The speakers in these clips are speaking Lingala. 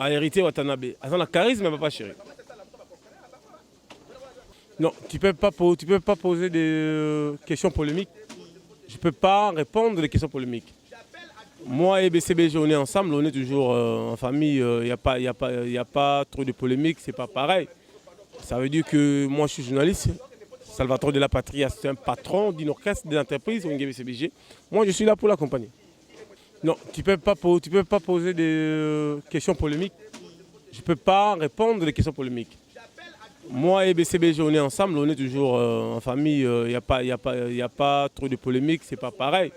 a hérité Watanabe. Azan a charisme, mais pas chéri. Non, tu peux pas poser des questions polémiques. Je ne peux pas répondre aux questions polémiques. Moi et BCBG, on est ensemble, on est toujours en famille. Il n'y a pas trop de polémiques, c'est pas pareil. Ça veut dire que moi je suis journaliste. Salvatore de la Patria, c'est un patron d'une orchestre, d'une entreprise, BCBG. Moi je suis là pour l'accompagner. Non, tu peux pas poser des questions polémiques. Je ne peux pas répondre aux questions polémiques. Moi et BCBG, on est ensemble, on est toujours en famille. Il n'y a pas trop de polémiques, c'est pas pareil.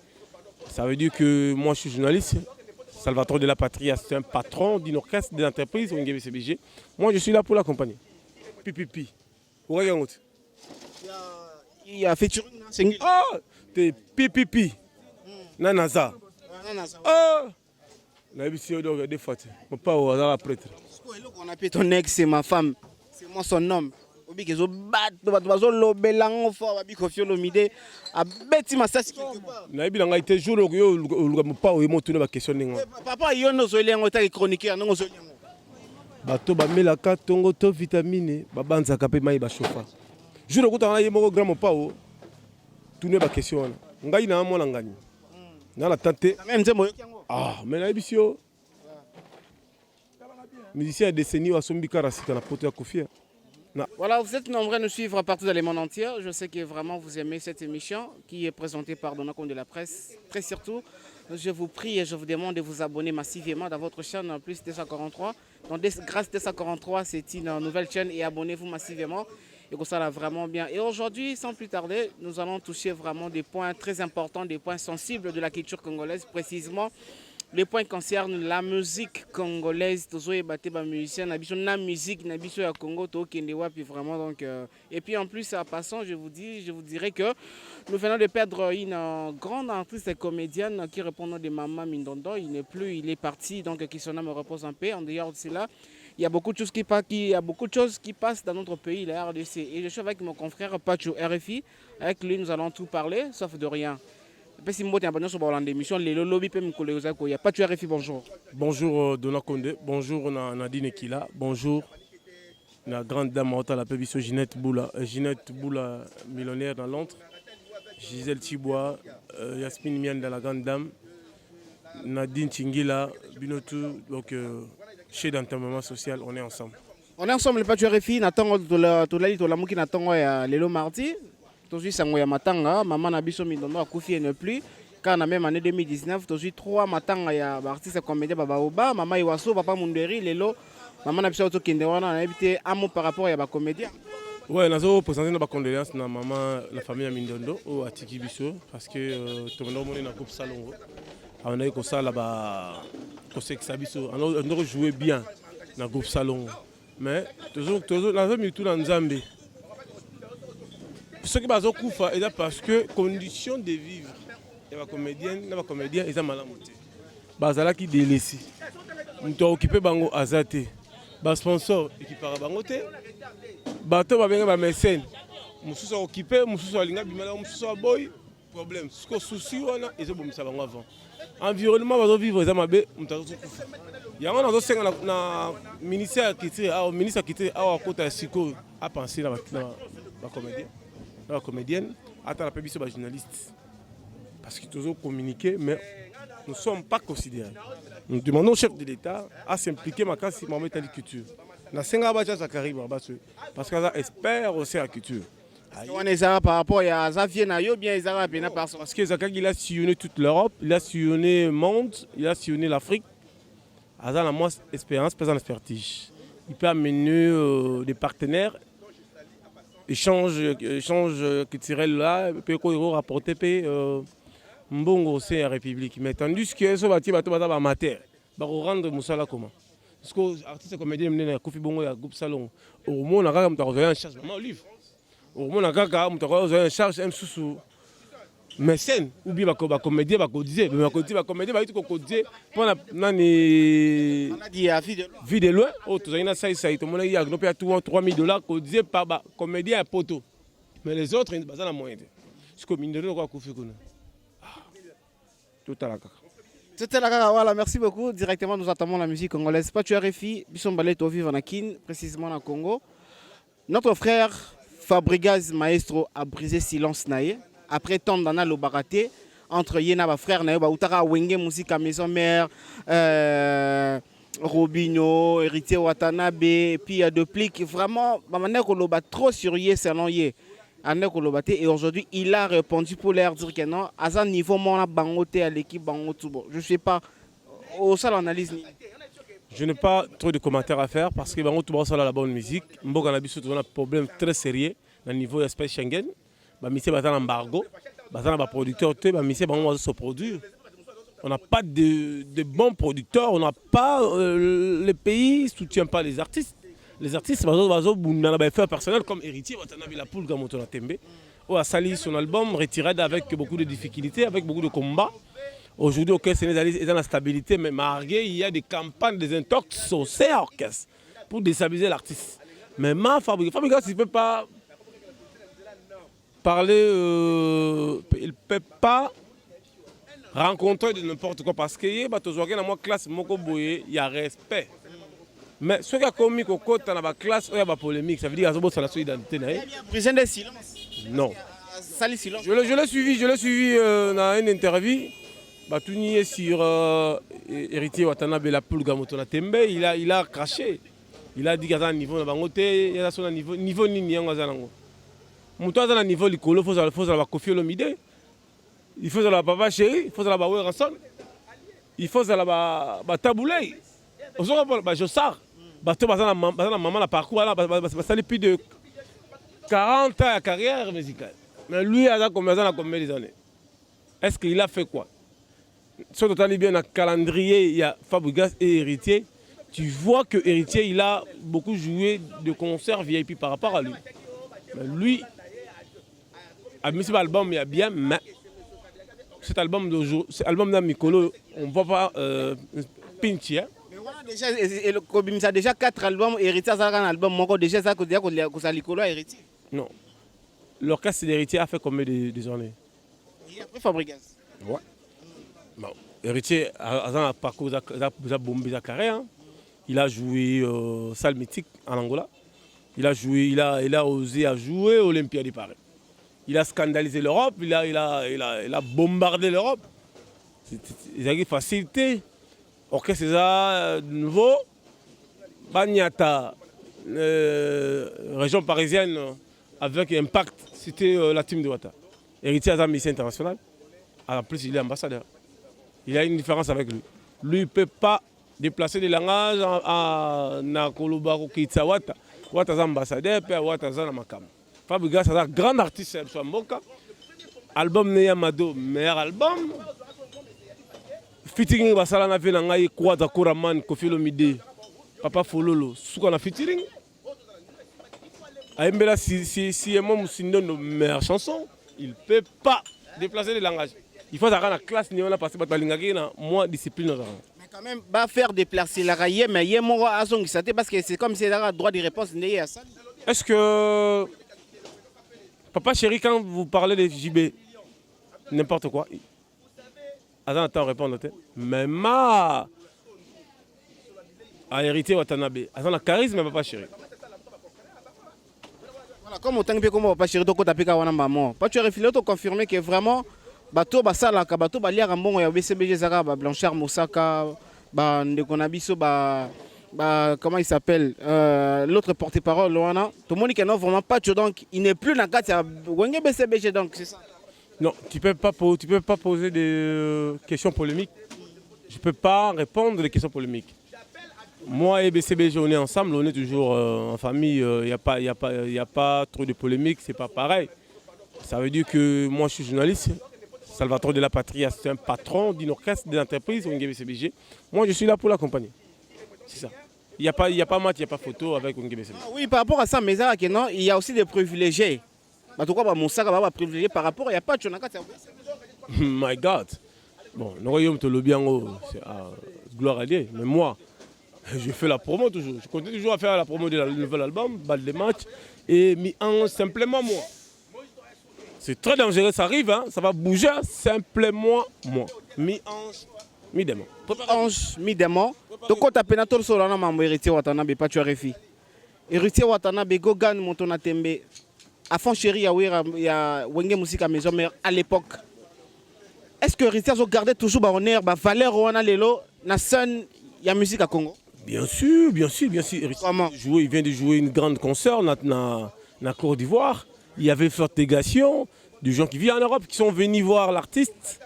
Ça veut dire que moi je suis journaliste. Salvatore de la Patria, c'est un patron d'une orchestre, d'une entreprise, BCBG. Moi je suis là pour l'accompagner. Pipipi. Il y a featuring. Ah, t'es pipipi. Nanaza. Ah, la émission des fois. Mon père au hasard prêtre. On appelle ton ex, c'est ma femme. C'est moi son homme. Obi kezo bat, bazo lobelango fort, babi kofio lomide. A beti masasi quelque part. Na ebi langa ite jour yo mon père o mo tuna ba question ningo. Papa yo no zo lengo ta chroniqueur no zo lengo. Bato ba melaka tongo to vitamine, ba banzaka pe mai ba chofa. Jour ko tanga yemo grand mon père o tuna ba question wana. Ngai na mo ngani. Na la tante. Même nzembo yo kiango. Ah, mais na ebisio. Musicien décennie wa sombi karasika na poto ya kofia. Voilà, vous êtes nombreux à nous suivre partout dans le monde entier. Je sais que vraiment vous aimez cette émission qui est présentée par Donacom de la presse. Très surtout, je vous prie et je vous demande de vous abonner massivement dans votre chaîne Plus 243. Donc, grâce 243, c'est une nouvelle chaîne et abonnez-vous massivement. Et ça va vraiment bien. Et aujourd'hui, sans plus tarder, nous allons toucher vraiment des points très importants, des points sensibles de la culture congolaise, précisément. Les points concernent la musique congolaise, tous les musiciens, la musique, la musique Congo, vraiment donc. Et puis en plus, en passant, je vous dirais que nous venons de perdre une grande artiste et comédienne qui répond au nom de Maman Mindondo. Il n'est plus, il est parti, donc qui son âme repose en paix. En dehors de cela, il y a beaucoup de choses qui passent dans notre pays, la RDC. Et je suis avec mon confrère Pacho RFI. Avec lui, nous allons tout parler, sauf de rien. Bonjour Dona Condé, bonjour Nadine Kila, bonjour la grande dame la pébiso Ginette Boula millionnaire dans Londres, Gisèle Tibois, Yasmine Mian de la grande dame, Nadine Tingila, Binotou, donc chez d'enterrement social, on est ensemble. On est ensemble, le Pacho RFI, Natango la Mouki Natango et Lelo Mardi. Aujourd'hui, Sangoya Matanga, maman Nabiso Mindondo a Koufi et ne plus. Car en même année 2019, aujourd'hui, 3 Matanga, il y a artiste comédien Baba Oba, maman Iwaso, papa Munderi, Lelo, maman Nabiso Kindewana, on a évité un mot par rapport à la comédien. Oui, nous avons présenté nos condoléances à maman, la famille Mindondo, à Tiki Bisso, parce que tout le monde est dans le groupe Salongo. On a eu ça là-bas, on a joué bien dans le groupe Salongo. Mais toujours, nous avons mis tout dans le Zambie. Ce qui est koufa est parce que conditions de vivre et les comédiens ils ont mal à monter. Bazala qui délaissé. Nous sommes occupés bango azate. Bas sponsor équipara bangote. Bateau ba benga ba mécène. Nous sommes occupés, nous sommes linga bimala, nous sommes boy problème. Ce que souci wana ils ont bomisa bango avant. Environnement va vivre ils ont mabé mutazo koufa. Yango na zo senga na ministère qui a ministre qui a kota siko a penser la comédien. La comédienne, attends la publicité des journalistes. Parce qu'ils ont communiqué, mais nous ne sommes pas considérés. Nous demandons au chef de l'État à s'impliquer dans la culture. Parce qu'ils espèrent aussi la culture. Par rapport à Xavier Nayo, bien ils ont parce que il a sillonné toute l'Europe, il a sillonné le monde, il a sillonné l'Afrique. Il a moins d'espérance, pas d'expertise. Il peut amener des partenaires. Échange culturel là, peut rapporter mbongo c'est la République. Mais tandis que ce bâti bateau amateur, va rendre musala comment? Parce que artiste comédien mener Kofi Bongo ya groupe Salon. Au moins on a quand même un charge vraiment livre. Au moins on a quand même un charge un sous mécène ou bien ba comédien ba cotiser, mais ba comédien ba tout cotiser pour nani vie de loin. Oh tu as une ça tout le monde y a gnopé à $3,000 cotisé par ba comédien à poto. Mais les autres ils bazana moyen. Ce que mine de quoi Kofi Kono. Tout à la kaka. C'était la Kaka, voilà, merci beaucoup. Directement, nous attendons la musique congolaise. Pas tu RFI, Bisson Ballet au vivre en Kin, précisément au Congo. Notre frère Fabregas Maestro a brisé silence naïe. Après tant d'années au baraté, entre Yéna et frère Naïba, Outara Wenge, musique à maison mère, Robinho, Héritier Watanabe, et puis il y a deux plics. Vraiment, on a trop sur Yé, selon Yé. Et aujourd'hui, il a répondu pour leur dire que non, à ce niveau, on a bangoté à l'équipe Bangotubo. Je ne sais pas, au seul analyse. Je n'ai pas trop de commentaires à faire parce que Bangotubo a la bonne musique. Mboka na biso un problème très sérieux au niveau de l'espace Schengen. Bamisé bata un embargo, bata un producteur, bamisé bango se produire. On n'a pas de bons producteurs, on n'a pas le pays ne soutient pas les artistes. Les artistes ont des affaires personnelles comme Héritier, la poule Gamoto Tembe, où a sali son album retiré avec beaucoup de difficultés, avec beaucoup de combats. Aujourd'hui, au Sénégal, il y a la stabilité, mais margué, il y a des campagnes, des intox au orchestre pour déstabiliser l'artiste. Mais Fabregas, il ne peut pas parler, il ne peut pas rencontrer de n'importe quoi parce que il y a classe, il y a respect. Mais ce qui a commis dans la classe, il y a polémique. Ça veut dire qu'il y a la solidarité. Prison de silence. Non. Sali silence. Je l'ai suivi dans une interview. Batuni sur Héritier Watanabe la poule Gamoto Tembe, il a craché. Il a dit qu'il y a un niveau de bangote, il y a un niveau nini ngazango. Muto za niveau likolo faut la Koffi Olomide. Il faut la Papa Chéri, il faut la Bawe Ranson. Il faut la Taboulay. Je sors. Maman la parcours, ça plus de 40 ans de carrière musicale. Mais lui, il a combien d'années? Est-ce qu'il a fait quoi? Si tu as bien un calendrier, il y a Fabregas et Héritier. Tu vois que Héritier, il a beaucoup joué de concerts VIP par rapport à lui. Mais lui, a mis cet album, il y a bien, mais cet album d'Amicolo, on ne voit pas Pinchi. Il y a déjà 4 albums, Héritier a un album, déjà ça que Licolo a Héritier. Non. L'orchestre d'Héritier a fait combien des années? Et après Fabregas. Ouais. Bon. Héritier a un parcours, il a bombé sa carrière. Il a joué salle mythique en Angola. Il a osé à jouer à l'Olympiade de Paris. Il a scandalisé l'Europe, il a bombardé l'Europe. Il a eu facilité. Orchestre de nouveau, Bagnata, région parisienne avec Impact, c'était la team de Ouattara. Héritier a un mission international. En plus, il est ambassadeur. Il a une différence avec lui. Lui, il ne peut pas déplacer des langages à Nakolobaro Kitsawata. Ouattara est ambassadeur, puis Ouattara est Makam. Fabregas est un grand artiste sur Mboka. Album Neyamado, meilleur album. Featuring basala na vena ngai Kwaza Koraman Koffi Olomide Papa Fololo suka na featuring Aimbela si moi musindo no meilleure chanson, il peut pas déplacer les langages. Il faut avoir la classe ni on a passé batalingaki na moi discipline. Mais quand même va faire déplacer la raie mais yé mo azong ça parce que c'est comme c'est la droit de réponse né à ça. Est-ce que Papa Chéri quand vous parlez de JB n'importe quoi attends, répondre. Mais ma a hérité Watanabe. Attends, le charisme, Papa Chéri. Voilà, comme autant que Papa Chéri, donc tu as pu avoir un maman. Pas tu as refilé, tu as confirmé que vraiment, bateau, basala, bateau, balia, rambon, ya BCBG Zara, Blanchard, Moussaka, Ndekonabiso, comment il s'appelle, l'autre porte-parole, Loana. Tout le monde qui n'a vraiment pas, donc il n'est plus dans le cadre, il y a BCBG, donc c'est ça. Non, tu peux pas poser des questions polémiques. Je ne peux pas répondre aux questions polémiques. Moi et BCBG, on est ensemble, on est toujours en famille. Il n'y a pas trop de polémiques, c'est pas pareil. Ça veut dire que moi je suis journaliste. Salvatore de la Patria, c'est un patron d'une orchestre, d'une entreprise, BCBG. Moi je suis là pour l'accompagner. C'est ça. Il n'y a pas match, il n'y a pas photo avec BCBG. Oui, par rapport à ça, mais il y a aussi des privilégiés. Mon sac va privilégié par rapport, il n'y a pas de chonaka. My God. Bon, nous te le bien, c'est gloire à Dieu. Mais moi, je fais la promo toujours. Je continue toujours à faire la promo de la nouvel album, balle de match. Et mi-en simplement moi. C'est très dangereux, ça arrive, hein, ça va bouger simplement moi. Mi-en Mi-démon. Ange mi-démon. Donc quand tu as pénato sur la maman héritier Watanabe pas tu as refi. Héritier Watanabe Gogan Montona Tembe. À fond chéri il y a Wenge musique à maison mais à l'époque. Est-ce que héritier a gardé toujours ba honneur ba valeur wana lelo na scène il y a musique à Congo? Bien sûr, bien sûr, bien sûr. Comment? Il vient de jouer une grande concert dans Côte d'Ivoire. Il y avait forte délégation de gens qui vivent en Europe qui sont venus voir l'artiste.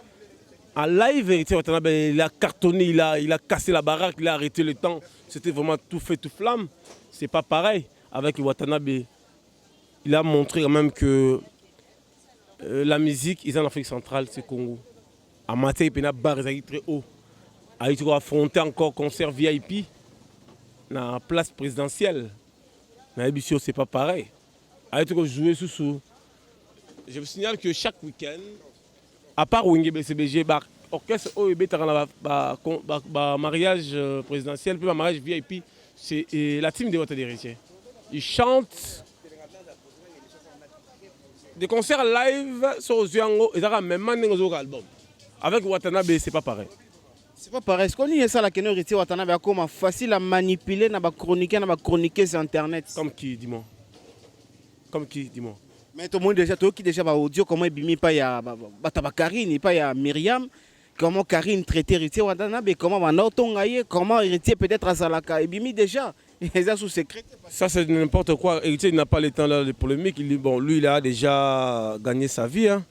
En live, il a cartonné, il a cassé la baraque, il a arrêté le temps. C'était vraiment tout fait, tout flamme. C'est pas pareil avec Watanabe. Il a montré quand même que la musique, ils en Afrique centrale, c'est Congo. En matière, il y a bar très haut. Il a affronté encore concert VIP dans la place présidentielle. Dans l'émission, c'est pas pareil. Il a joué sous. Je vous signale que chaque week-end, à part Wenge BCBG, l'orchestre OEB a mariage présidentiel, puis un mariage VIP, c'est la team de Wata d'Héritier. Ils chantent des concerts live sur Zuango et ça même album. Avec Watanabe, c'est pas pareil. C'est pas pareil. Est-ce qu'on y a ça la question héritier Watanabe comment facile à manipuler na ba chroniquer sur internet? Comme qui, dis-moi. Comme qui, dis-moi. Mais tout le monde déjà, tout qui déjà va audio, comment il bimi pas ya Karine, pas ya Myriam, comment Karine traite héritier Watanabe, comment Manotongaye, comment héritier peut-être à Salaka, et bimi déjà, et ça sous secret. Ça c'est n'importe quoi, héritier n'a pas le temps de polémique, lui il a déjà gagné sa vie. Hein.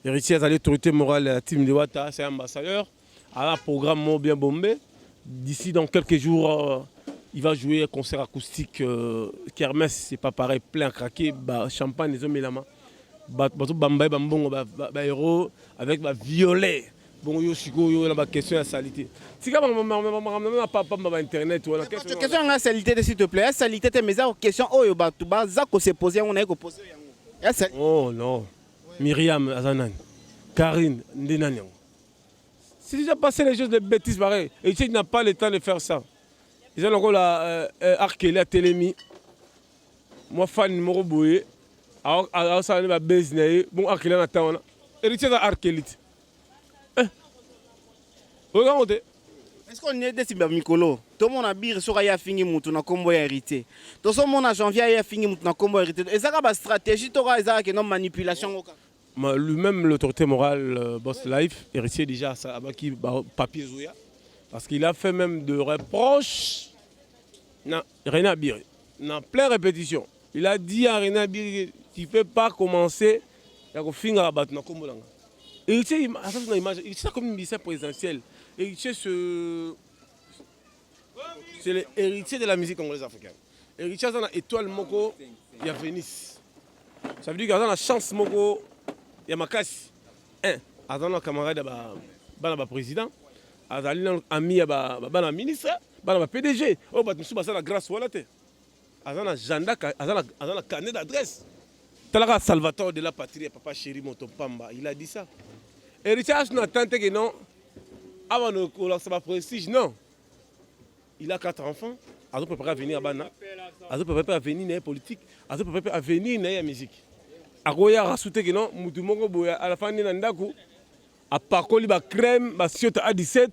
Héritier a l'autorité morale de la team de Wata, c'est ambassadeur, a un programme bien bombé. D'ici dans quelques jours, il va jouer un concert acoustique Kermesse, c'est pas pareil, plein à craquer, champagne, les hommes et la main. Bamba, bambongo, héros, avec violet. Bon, yo, il y a une question de salité. Si vous n'avez pas internet, ou question de salité, s'il te plaît. Salité, c'est mes questions. Oh, tu vas se poser, on a posé. Oh non. Myriam, Azanan, Karine, Ndenanyang. C'est déjà passé les choses de bêtises pareilles. Et il n'a pas le temps de faire ça. Ils ont encore la Arkeli à Télémi. Moi, fan numéro boué. Alors, ça va baisner. Bon, Arkeli à Tawana. Héritier de Arkeli. Regardez. Est-ce qu'on est des cyber Mikolo? Tout le monde a bien sur la fini mouton na combo hérité. Tout le monde a janvier a fini mouton na combo hérité. Et ça a une stratégie, tu auras une manipulation. Lui-même, l'autorité morale, Boss Life, héritier déjà à qui papier Zouya. Parce qu'il a fait même de reproches à René Biri. Dans plein répétition. Il a dit à René Biri, tu ne peux pas commencer à finir à battre dans le Combo. Héritier, c'est comme une mission présidentielle. Héritier, c'est l'héritier de la musique congolaise africaine. Héritier, c'est une étoile Moko, il y a Venise. Ça veut dire qu'il y a la chance Moko, il y a Makassi. Il y a un camarade, il y a un président. Il y a un ami, il y a un ministre, il y a un PDG. Oh, il y a la grâce. Il y a un agenda, il y a un carnet d'adresse. Talaka Salvatore de la patrie, papa chéri Motopamba, il a dit ça. Héritier, je n'attends que non. Avant de lancer ma prestige, non. Il a 4 enfants. Il est préparé à venir à Bana. Il est préparé à venir dans la politique. Il est préparé à venir dans la musique. Il a rajouté que non, à la fin de l'année, à Pakoli, à Crème, à Siota A17,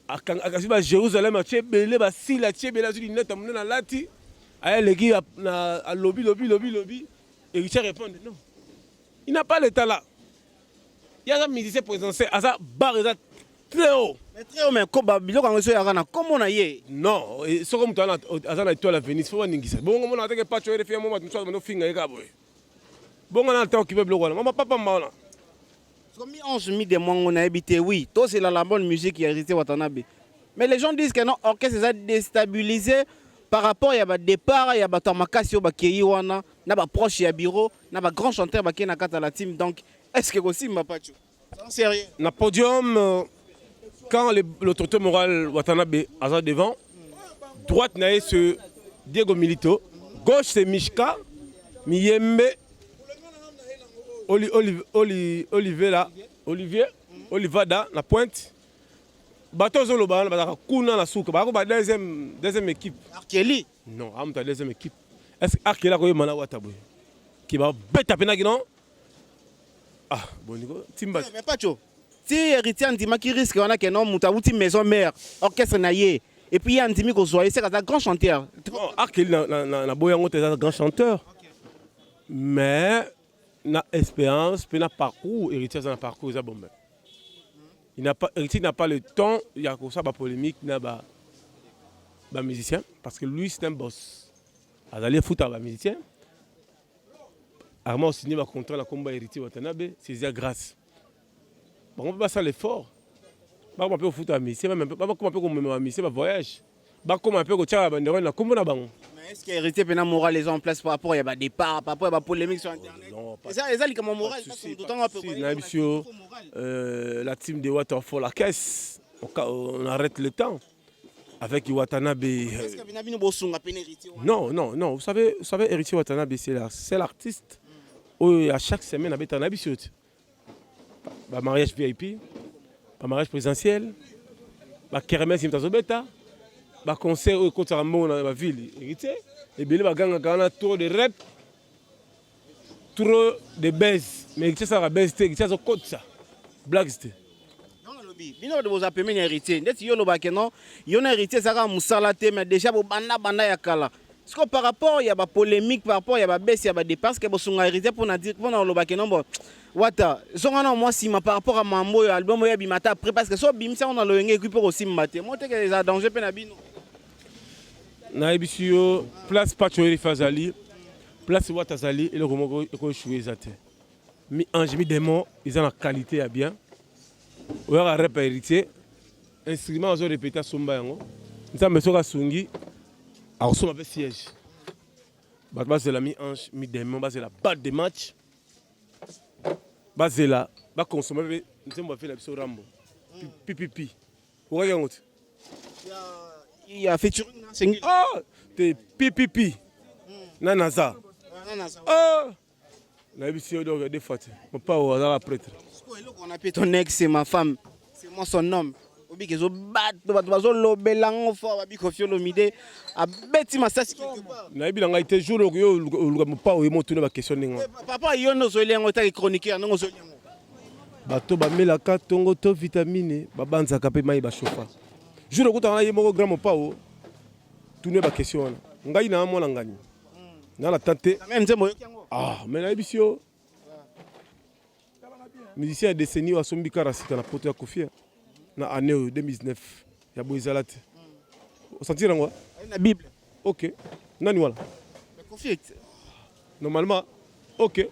à Jérusalem, à Tchébélé, à Sila, à Tchébélé, à Zulinette, à Lati, à l'équipe, à lobby. Et Richard répond non. Il n'a pas l'état là. Il y a un musicien présidentiel, à ça, barre très haut. Mais très haut, mais comment on a eu? Non, c'est comme tu as la étoile à Venise, il faut voir Ningisa. Bon, on a dit que pas tu as fait un moment, tu as fait un moment. Bon, on a le temps qui veut le roi. Maman, papa, maman. Comme on mis des mois, on a habité, oui. Toi, c'est la bonne musique qui a hérité Watanabe. Mais les gens disent que non, l'orchestre est déstabilisé par rapport à départ, il y a Batamakasi, il y a proche, il y a bureau, il y a grand chanteur qui est dans la team. Donc, est-ce que aussi, ma pas c'est sérieux? Dans le podium, quand l'autorité morale Watanabe est devant, droite, c'est Diego Milito, gauche, c'est Mishka, Miyembe, Olivier, Olivada, la pointe. Bateau Zoloba, Kuna, la Souka, deuxième équipe. Arkeli? Non, la deuxième équipe. Est-ce que Arkeli a eu Manawataboy? Qui va bête à peine, non? Ah, bon, Timba. Mais pas chaud. ti héritier andima qui risque wana que non muta uti maison mère orchestre naie et puis andimi ko zoyer c'est un grand chanteur. Arkeli na boyango te grand chanteur. Mais na expérience, puis na parcours, héritier na parcours ça bon. Héritier n'a pas le temps, il y a comme ça ba polémique na ba musicien parce que lui c'est un boss. Azali foot à ba musicien. Armand signé un contrat la combat héritier Watanabe, c'est déjà grâce. Bon, on peut pas faire l'effort. On peut foot à musicien, même pas comment peut comme musicien va voyage. Bah comment peut que tu as bandérole la combat là-bas. Mais est-ce que héritier pena moral les en place par rapport il y a des départ, par rapport à la polémique sur internet. Non, pas. Ça les comme moral parce que tout temps on peut la team de Waterfall la caisse. On arrête le temps. Avec Watanabe. Non, vous savez, héritier Watanabe, c'est l'artiste. À chaque semaine, il y a un habitude. Un mariage VIP, un mariage présidentiel, un kermesse un concert au côté dans la ville. Héritier. Et bien, il y a un tour de rap, trop de baisse. Mais héritier, ça va baisse, héritier, ça va côté ça. Blague, c'était. Bino de vos appels héritier. Ndeti yo lobake non, yo na héritier ça ka musala te mais déjà bo banda ya kala. Parce que par rapport il y a ba polémique par rapport il y a ba baisse il y a ba dépense que bo sunga héritier pour na dire pour na lobake non bon. Wata, zonga na moi si ma par rapport à mambo album ya bimata après parce que so bimisa on a le ngé équipe aussi maté. Moi te que les danger pe na bino. Na ebisio place Pachoeri Fazali, place Watazali et le Romoko ko jouer zate. Mi ange mi démon, ils ont la qualité à bien. On a rep héritier, instrument ont répété à Somba yango. Nous avons besoin de Sungi, à ressemble avec siège. Bas c'est la mi-ange, mi-démon, bas c'est la batte de match. Bas c'est la, bas consommer, nous avons fait la biso Rambo. Pipipi. Vous regardez où? Il y a featuring dans Sengi. Ah, t'es pipipi. Nanaza. Ah, na biso donc des fois. Mon pas au hasard prêtre. On appelle ton ex, c'est ma femme, c'est moi son homme. Obi kezo bat, bazo lobelango fort, babi kofio lomide, a beti masasi quelque part. Na ebi nga ite jour yo luga pa o mo tuna ba question ninga. Papa yo no zo lengo ta chroniqueur no zo lengo. Bato ba melaka tongo to vitamine, ba banza ka pe mai ba chofa. Jour ko ta yemo grand pa o tuna ba question. Ngai na mo na ngani. Na la tante. Même nzembo yo kiango. Ah, mais na ebisio musicien décennie à Sombi Karasika na poto ya Kofia na année 2019 ya Boizalate. On sentir quoi? La Bible. OK. Nani wala? Kofia. Normalement OK.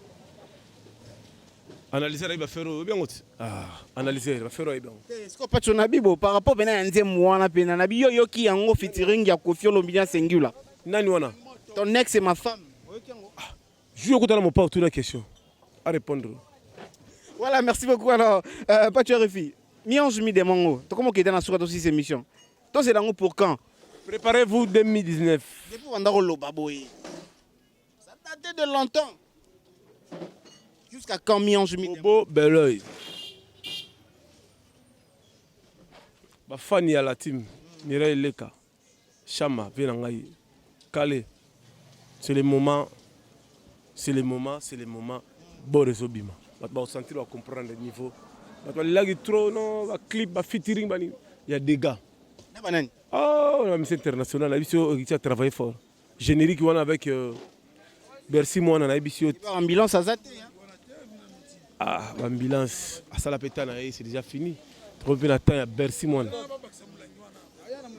Analyser il va faire bien autre. Ah, analyser il va faire bien. Est-ce que pas ton Bible par rapport bena nzem wana pena na biyo yo ki yango featuring ya Kofia Lombidia Sengula. Nani wana? Ton ex c'est ma femme. Je vais écouter mon pas autour de la question. À répondre. Voilà, merci beaucoup. Alors, Pachoeri, mi-ange mi-démon, comment tu es dans la sourate aussi ces émissions? Toi, c'est dans pour quand? Préparez-vous 2019. Depuis Wandaro Lobaboy. Ça date de longtemps. Jusqu'à quand mi-ange mi-démon? Beau bel oeil. Fanny à la team, Mireille Leka, Chama, Vélangaï, Calé. C'est le moment, Boris Obima. On va sentir, on va comprendre le niveau. Là, il y a trop, non, clip, featuring, il y a des gars. Oh, la mission internationale, il a travaillé fort. Générique, on avec Bercy, moi, on a une ambulance à Zate. Ah, l'ambulance, à Salapetana, c'est déjà fini. Trop bien, attends, il y a Bercy, moi.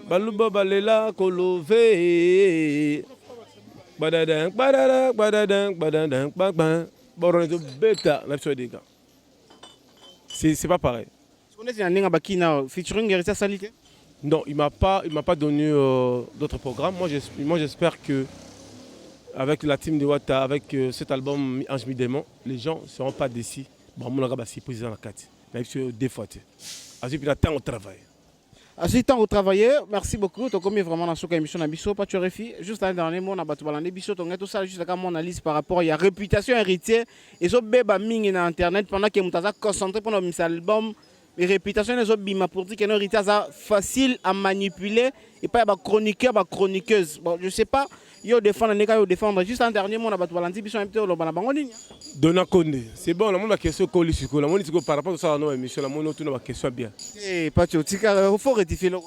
Balouba, Balela, Kolové. Badadang, badadang, badadang, badadang, badadang. C'est pas pareil. Non, il m'a pas donné d'autres programmes. Moi j'espère que avec la team de Wata, avec cet album Ange Mi Démon, les gens ne seront pas déçus. Bon, mon gars, c'est président la 4. Mais il deux fois. Puis il attend au travail. Assez temps au travailler, merci beaucoup. Tu as commis vraiment dans cette émission Nabiso, pas tu réfis. Juste un dernier mot, on a battu balanda Biso, on a tout ça juste à mon analyse par rapport à la réputation héritière et ce bébé ming sur internet pendant que Moutaza concentré pour notre album. Les réputations des autres bima pour dire que nos héritiers sont facile à manipuler et pas chroniqueur, chroniqueuse. Bon, je sais pas, Yo défendre les gars, yo défendre. Juste un dernier mot, on a battu Valenti, puis on a été au Banabangoni. Dona Condé. C'est bon, la question colis sur la monnaie par rapport à ça, non, émission, la monnaie, on a question bien. Eh, pas tu il faut rectifier le.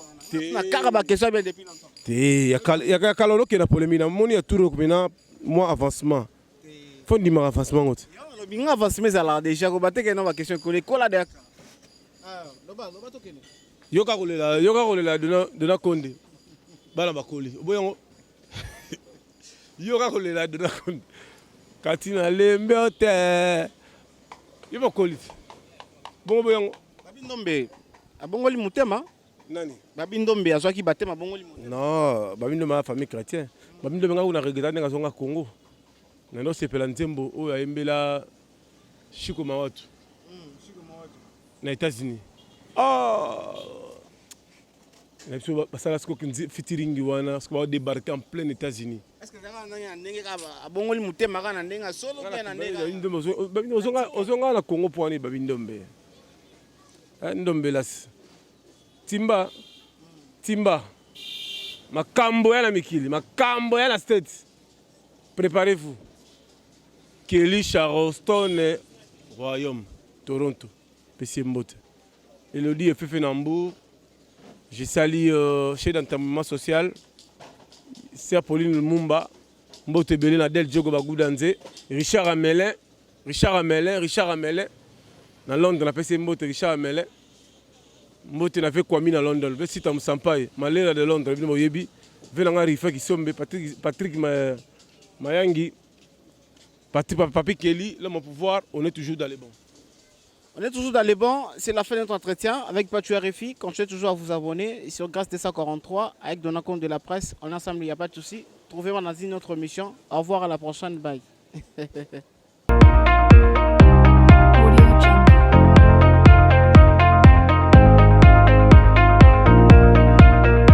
Na caraba question bien depuis longtemps. Il y a Kalolo qui est la polémique. La monnaie a tout recommandé, moi, avancement. Faut dire avancement. Le bien avancement, ça l'a déjà. Vous battez que non, la question collée. Quoi là derrière? Ah, le toqué. Yoka roule la Dona Condé. Bala bakoli. Yoka roule la Dona Condé. Katina lembeote. Yoka koli. Bon boyango. Babindombe. Abongoli mutema. Nani? Babindombe azwaki batema bongoli mutema. Non, Babindombe ma famille chrétienne. Babindombe nga una regreta nga zonga Congo. Nando sepela nzembo oyo ayembela Chiko Mawatu. Chiko Mawatu. Na États-Unis. Ah. Na biso basala siko fitiringi wana siko débarquer en plein États-Unis. Est-ce que ça va ndenge ka abongoli mutema kana ndenga solo pe na ndenga. Babindombe ozonga na Congo poani Babindombe. Ndombe las. Timba. Makambo ya na mikili, makambo ya na state. Préparez-vous. Kelly Charleston, Royaume, Toronto, PC Mbote. Elodie et Fefe Nambour. Je salue chez d'enterrement social. C'est Pauline Lumumba. Mbote Belé Nadel Diogo Bagoudanze. Richard Amelin. Dans Londres, on a PC Mbote Richard Amelin. Mbote na fait Kwame na London. Je suis à Moussampaï. Malera de Londres. Je suis Venanga Rifa qui sombe. Patrick Mayangi. Papi Kelly, l'homme au pouvoir, on est toujours dans les bons. On est toujours dans les bons. C'est la fin de notre entretien avec Patou RFI. Continuez toujours à vous abonner sur Grâce 243 avec Dona Compte de la presse. On est ensemble, il n'y a pas de souci. Trouvez-moi dans une autre mission. Au revoir, à la prochaine. Bye.